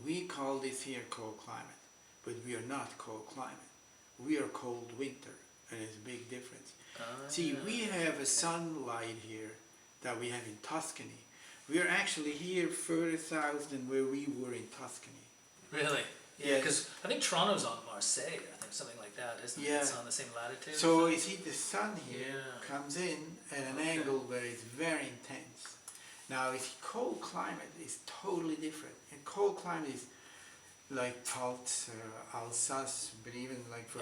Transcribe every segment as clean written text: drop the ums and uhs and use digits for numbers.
we call this here cold climate, but we are not cold climate. We are cold winter, and there's a big difference. See, we have a sunlight here that we have in Tuscany. We are actually here further south than where we were in Tuscany. Really? Yeah, Yes. because I think Toronto's on Marseille, I think, something like that, isn't it? Yeah. It's on the same latitude. So you see, the sun here Yeah. comes in at an angle where it's very intense. Now, you see, cold climate is totally different. And cold climate is like Pfalz, Alsace, but even like for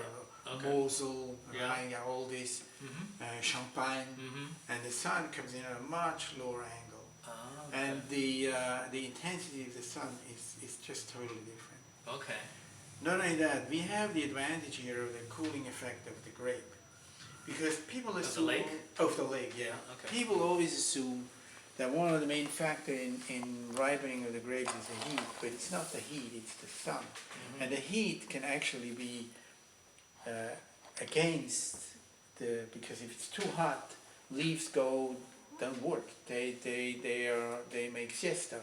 Mosel, Yeah. all this, Mm-hmm. Champagne, Mm-hmm. and the sun comes in at a much lower angle. Oh, okay. And the intensity of the sun is just totally different. Okay. Not only that, we have the advantage here of the cooling effect of the grape. Because people assume... the lake? Of the lake, yeah. Okay. People always assume that one of the main factors in ripening of the grapes is the heat, but it's not the heat, it's the sun. Mm-hmm. And the heat can actually be against because if it's too hot, leaves don't work. They make siesta.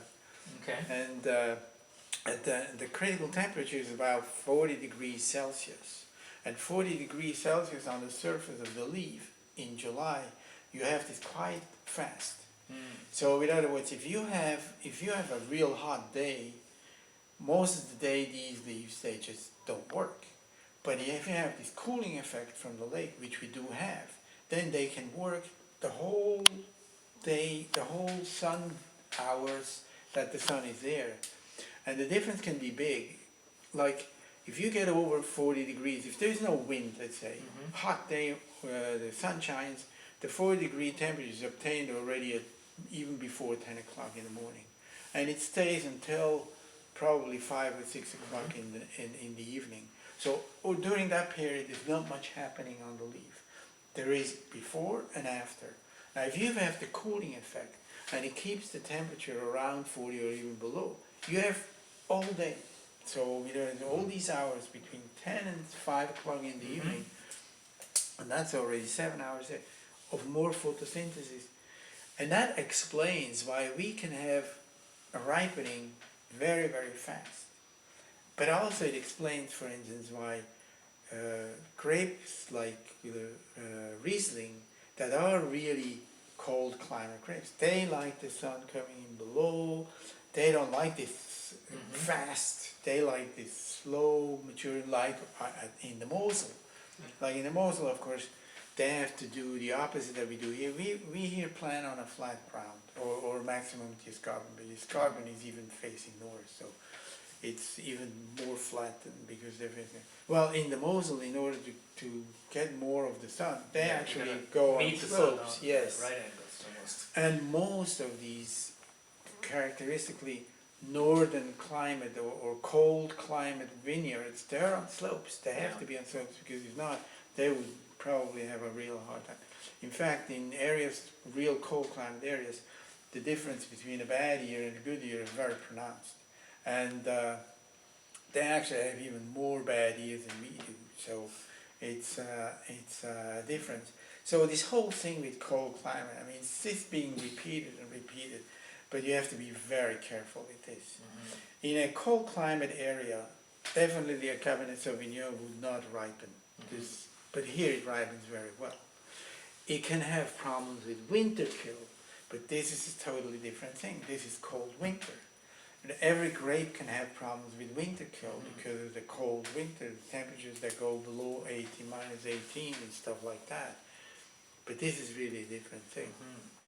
Okay. And the critical temperature is about 40 degrees Celsius. And 40 degrees Celsius on the surface of the leaf in July, you have this quite fast. So in other words, if you have a real hot day, most of the day these leaves, they just don't work. But if you have this cooling effect from the lake, which we do have, then they can work the whole day, the whole sun hours that the sun is there. And the difference can be big. Like if you get over 40 degrees, if there's no wind, let's say, hot day, the sun shines, the 40-degree temperature is obtained already even before 10 o'clock in the morning. And it stays until probably 5 or 6 o'clock in the evening. So during that period, there's not much happening on the leaf. There is before and after. Now if you have the cooling effect, and it keeps the temperature around 40 or even below, you have all day. So there's all these hours between 10 and 5 o'clock in the evening, and that's already 7 hours of more photosynthesis. And that explains why we can have a ripening very, very fast. But also it explains, for instance, why grapes like Riesling that are really cold climate grapes, they like the sun coming in below, they don't like this fast, they like this slow maturing like in the Mosel. Like in the Mosel, of course, they have to do the opposite that we do here. We here plant on a flat ground, or maximum escarpment, but escarpment is even facing north, so it's even more flat because everything. Well, in the Mosel, in order to get more of the sun, they actually go on slopes. Yes, right angles almost. and most of these characteristically northern climate or cold climate vineyards, they're on slopes. They have to be on slopes because if not, they would probably have a real hard time. In fact, in areas, real cold climate areas, the difference between a bad year and a good year is very pronounced. And they actually have even more bad years than we do. So it's a difference. So this whole thing with cold climate, I mean, it's just being repeated and repeated, but you have to be very careful with this. In a cold climate area, definitely a Cabernet Sauvignon would not ripen. But here it ripens very well. It can have problems with winter kill, but this is a totally different thing. This is cold winter. And every grape can have problems with winter kill because of the cold winter, the temperatures that go below 80, -18 and stuff like that. But this is really a different thing.